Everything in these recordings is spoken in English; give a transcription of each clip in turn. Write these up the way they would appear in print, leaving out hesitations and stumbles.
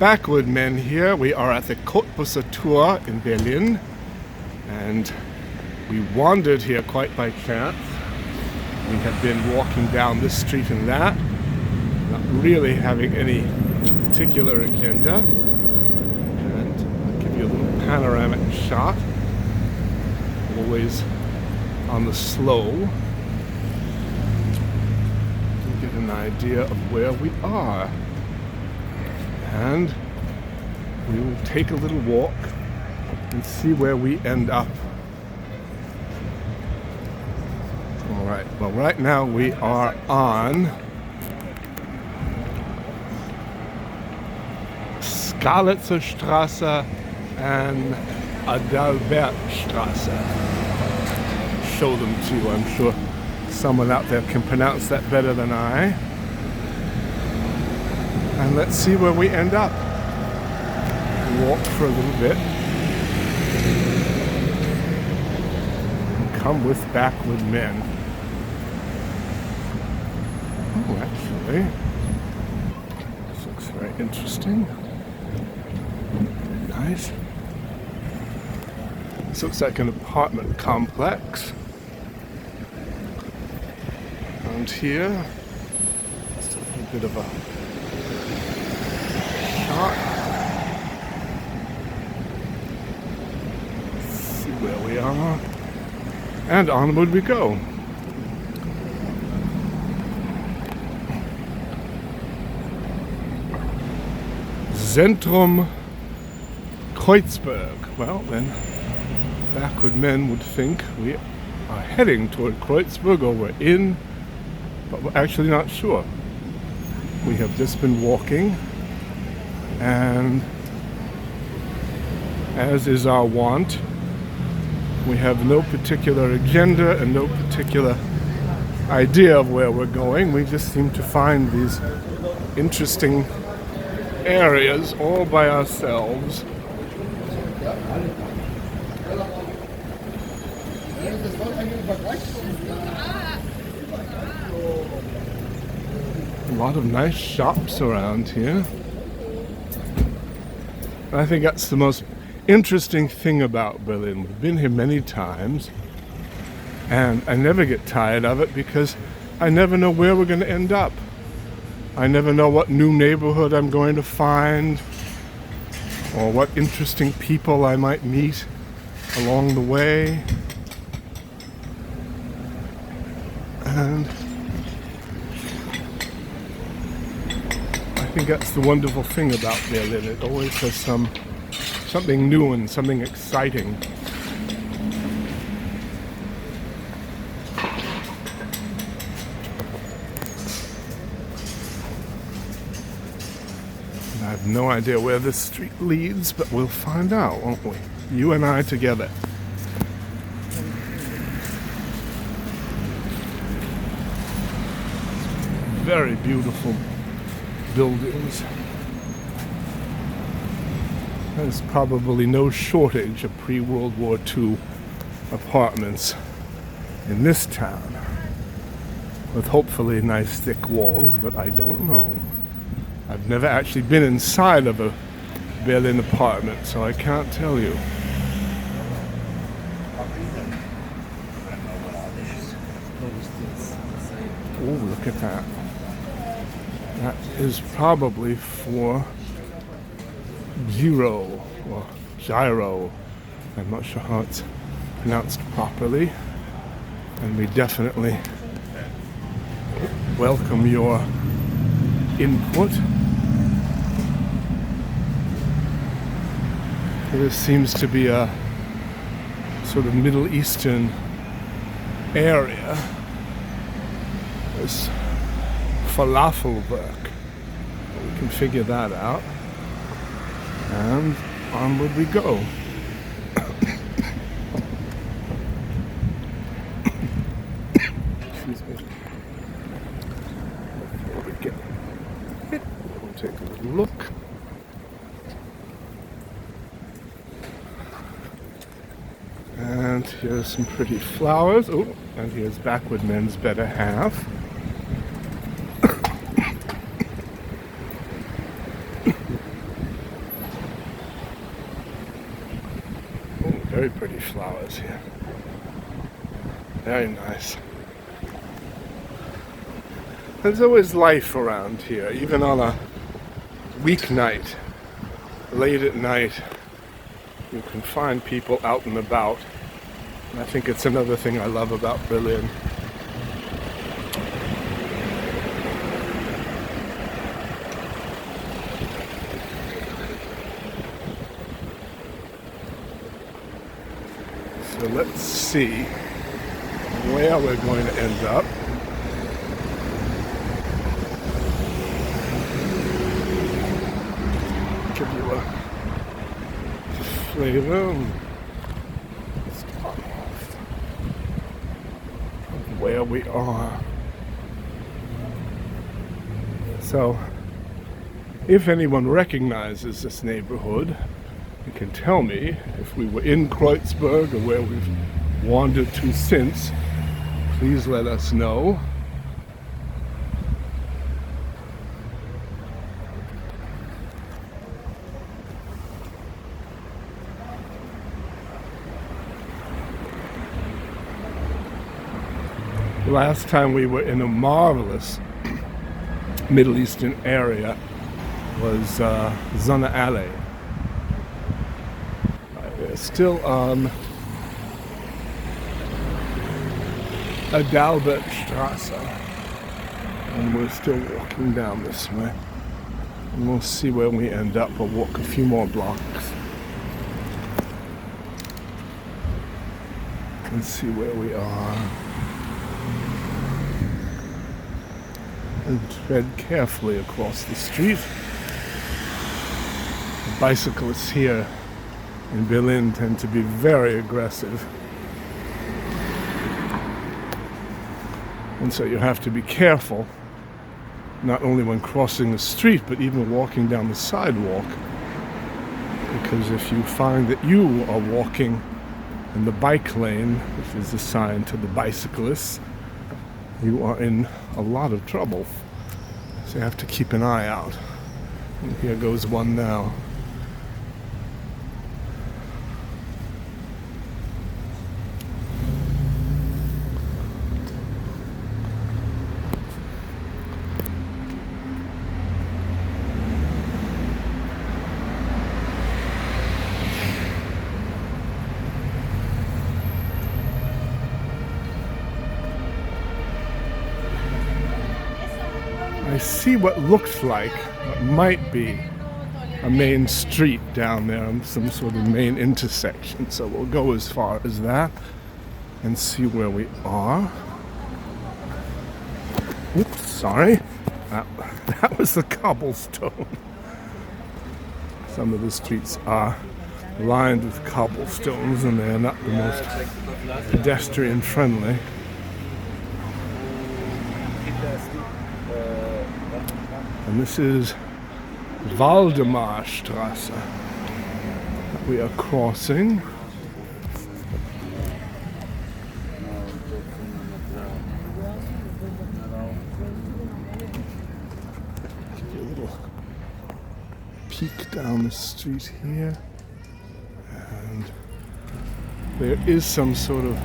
Backward Men here. We are at the Kottbusser Tour in Berlin, and we wandered here quite by chance. We have been walking down this street and that, not really having any particular agenda. And I'll give you a little panoramic shot, always on the slow, to get an idea of where we are. And we will take a little walk and see where we end up. All right, well, right now we are on Kottbusser Strasse and Kottbusser Strasse. Show them to you. I'm sure someone out there can pronounce that better than I. And let's see where we end up. Walk for a little bit. And come with Backward Men. Oh, actually, this looks very interesting. Very nice. This looks like an apartment complex. And here, just a little bit of a shot. Let's see where we are. And onward we go. Zentrum Kreuzberg. Well, then, Backward Men would think we are heading toward Kreuzberg, or we're in, but we're actually not sure. We have just been walking, and as is our wont, we have no particular agenda and no particular idea of where we're going. We just seem to find these interesting areas all by ourselves. A lot of nice shops around here. I think that's the most interesting thing about Berlin. We've been here many times, and I never get tired of it because I never know where we're going to end up. I never know what new neighborhood I'm going to find, or what interesting people I might meet along the way. And I think that's the wonderful thing about Berlin. It always has something new and something exciting. I have no idea where this street leads, but we'll find out, won't we? You and I together. Very beautiful buildings. There's probably no shortage of pre-World War II apartments in this town, with hopefully nice thick walls, but I don't know. I've never actually been inside of a Berlin apartment, so I can't tell you. Oh, look at that. That is probably for Giro or Gyro. I'm not sure how it's pronounced properly. And we definitely welcome your input. This seems to be a sort of Middle Eastern area. There's falafel work. We can figure that out. And onward we go. Excuse me. Before we get it, we'll take a little look. And here's some pretty flowers. Oh, and here's Backward Men's better half. very pretty flowers here. Very nice. There's always life around here, even on a weeknight, late at night. You can find people out and about. And I think it's another thing I love about Berlin. So let's see where we're going to end up. Give you a flavor. Start off of where we are. So, if anyone recognizes this neighborhood, you can tell me if we were in Kreuzberg or where we've wandered to since. Please let us know. Last time we were in a marvelous Middle Eastern area was Sonne Alley. We're still on Kottbusser Strasse, and we're still walking down this way. And we'll see where we end up. We'll walk a few more blocks and see where we are. And tread carefully across the street. The bicyclists here in Berlin tend to be very aggressive. And so you have to be careful, not only when crossing the street, but even walking down the sidewalk. Because if you find that you are walking in the bike lane, which is assigned to the bicyclists, you are in a lot of trouble. So you have to keep an eye out. And here goes one now. I see what looks like, what might be a main street down there, some sort of main intersection. So we'll go as far as that and see where we are. Oops, sorry. That was the cobblestone. Some of the streets are lined with cobblestones and they're not the most pedestrian friendly. And this is Kottbusser Strasse that we are crossing. Give you a little peek down the street here. And there is some sort of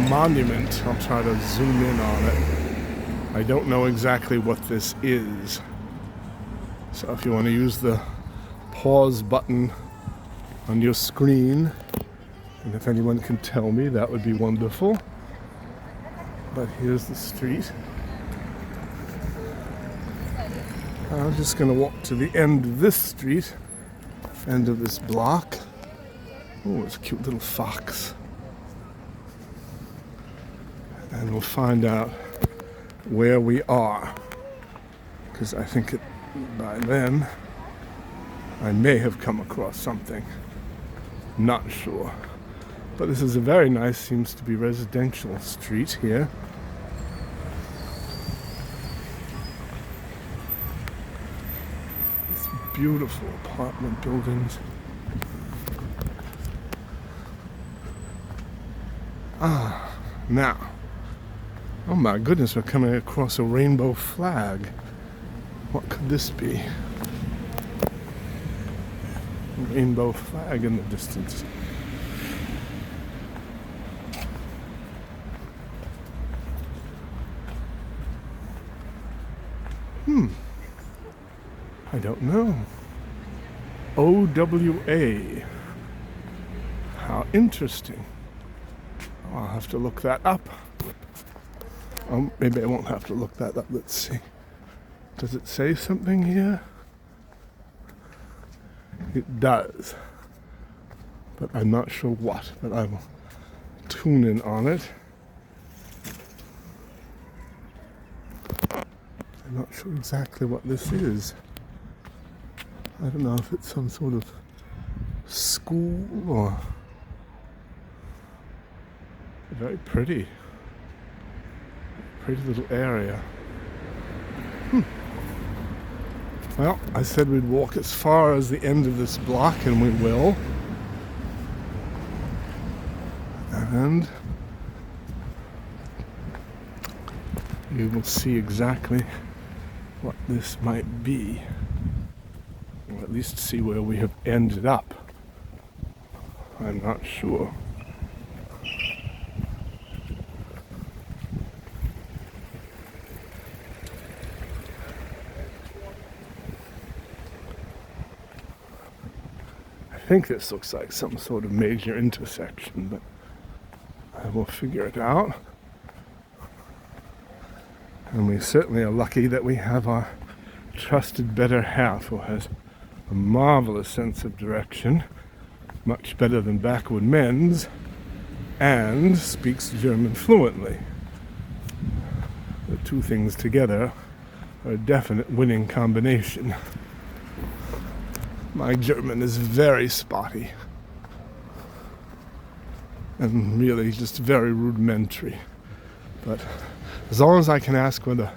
monument. I'll try to zoom in on it. I don't know exactly what this is. So if you want to use the pause button on your screen, and if anyone can tell me, that would be wonderful. But here's the street. I'm just going to walk to the end of this street, end of this block. Oh, it's a cute little fox. And we'll find out where we are, because I think by then I may have come across something. Not sure. But this is a very nice, seems to be residential street here. These beautiful apartment buildings. Now. Oh my goodness, we're coming across a rainbow flag. What could this be? A rainbow flag in the distance. I don't know. OWA. How interesting. I'll have to look that up. Maybe I won't have to look that up. Let's see. Does it say something here? It does. But I'm not sure what. But I will tune in on it. I'm not sure exactly what this is. I don't know if it's some sort of school or... Very pretty. Pretty little area. Well, I said we'd walk as far as the end of this block, and we will. And you will see exactly what this might be. Or at least see where we have ended up. I'm not sure. I think this looks like some sort of major intersection, but I will figure it out. And we certainly are lucky that we have our trusted better half who has a marvelous sense of direction, much better than backward men's, and speaks German fluently. The two things together are a definite winning combination. My German is very spotty and really just very rudimentary. But as long as I can ask where the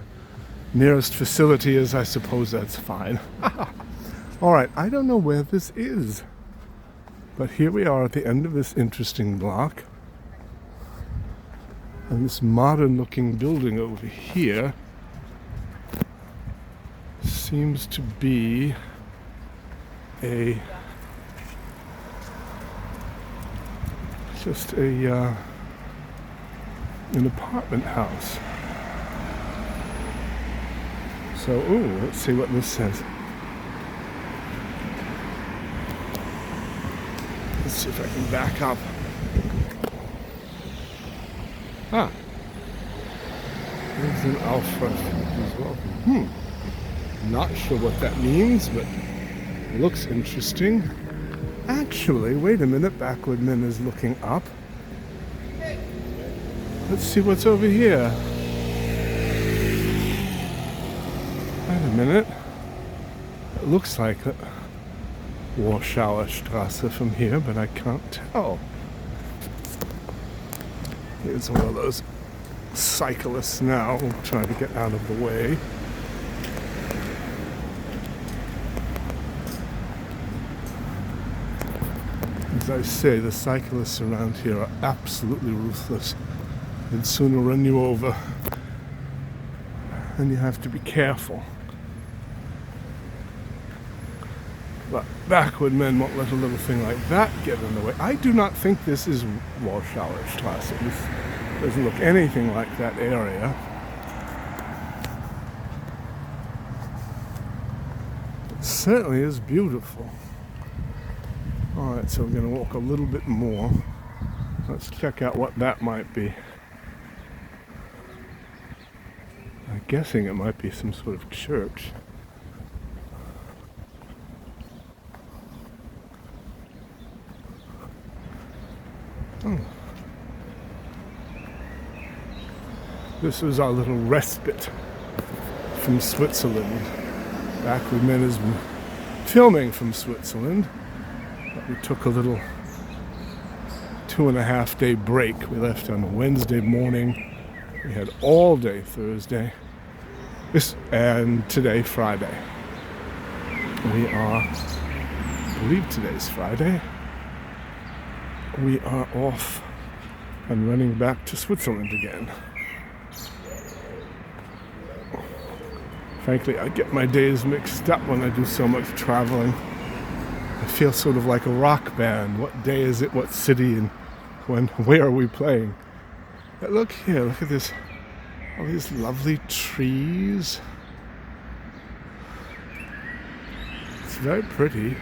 nearest facility is, I suppose that's fine. Alright, I don't know where this is, but here we are at the end of this interesting block. And this modern looking building over here seems to be an apartment house. So, let's see what this says. Let's see if I can back up. There's an Alfred as well. Not sure what that means, but it looks interesting. Actually, wait a minute, Backward Men is looking up. Let's see what's over here. Wait a minute. It looks like a Kottbusser Strasse from here, but I can't tell. Here's one of those cyclists now trying to get out of the way. As I say, the cyclists around here are absolutely ruthless. They'd sooner run you over. And you have to be careful. But backward men won't let a little thing like that get in the way. I do not think this is Kottbusser Strasse. This doesn't look anything like that area. It certainly is beautiful. Alright, so we're going to walk a little bit more. Let's check out what that might be. I'm guessing it might be some sort of church. This was our little respite from Switzerland. Backward Men is filming from Switzerland. But we took a little 2.5 day break. We left on a Wednesday morning. We had all day Thursday. And today, Friday. I believe today's Friday. We are off and running back to Switzerland again. Frankly, I get my days mixed up when I do so much traveling. I feel sort of like a rock band. What day is it? What city? And where are we playing? But look here, look at this. All these lovely trees. very pretty.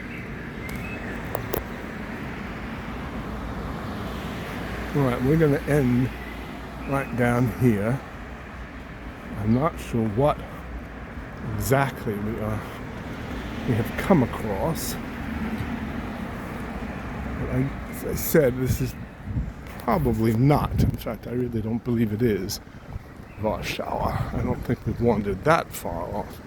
Alright, we're going to end right down here. I'm not sure what exactly we have come across. But as I said, this is probably not. In fact, I really don't believe it is Warsaw. I don't think we've wandered that far off.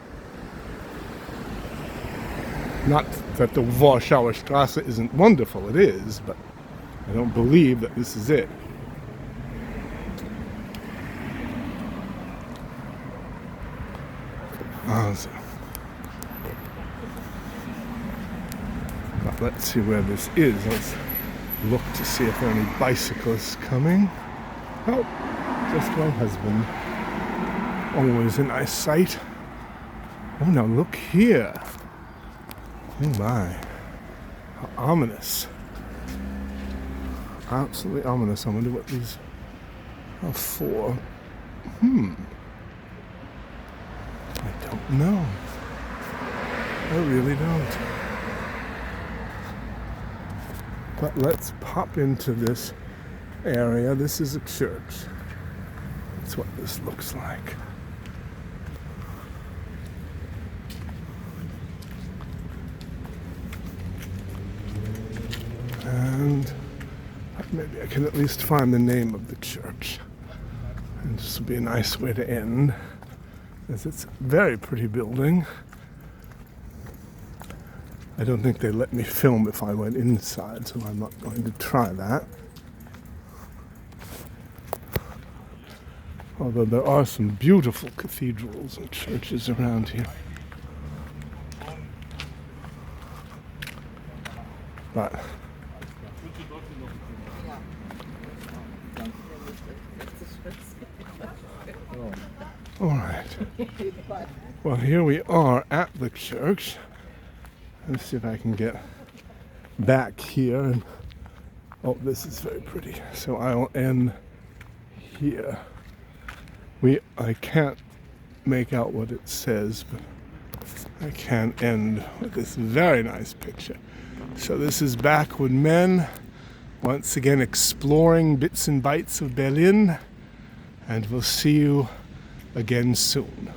Not that the Kottbusser Strasse isn't wonderful, it is, but I don't believe that this is it. But let's see where this is. Let's look to see if there are any bicyclists coming. Oh, just my husband. Always a nice sight. Oh, now look here. Oh my. How ominous. Absolutely ominous. I wonder what these are for. I don't know. I really don't. But let's pop into this area. This is a church. That's what this looks like. And maybe I can at least find the name of the church. And this will be a nice way to end, as it's a very pretty building. I don't think they let me film if I went inside, so I'm not going to try that. Although there are some beautiful cathedrals and churches around here. But all right. Well, here we are at the church. Let's see if I can get back here. And oh, this is very pretty. So I'll end here. I can't make out what it says, but I can end with this very nice picture. So this is Backward Men, once again exploring bits and bytes of Berlin, and we'll see you again soon.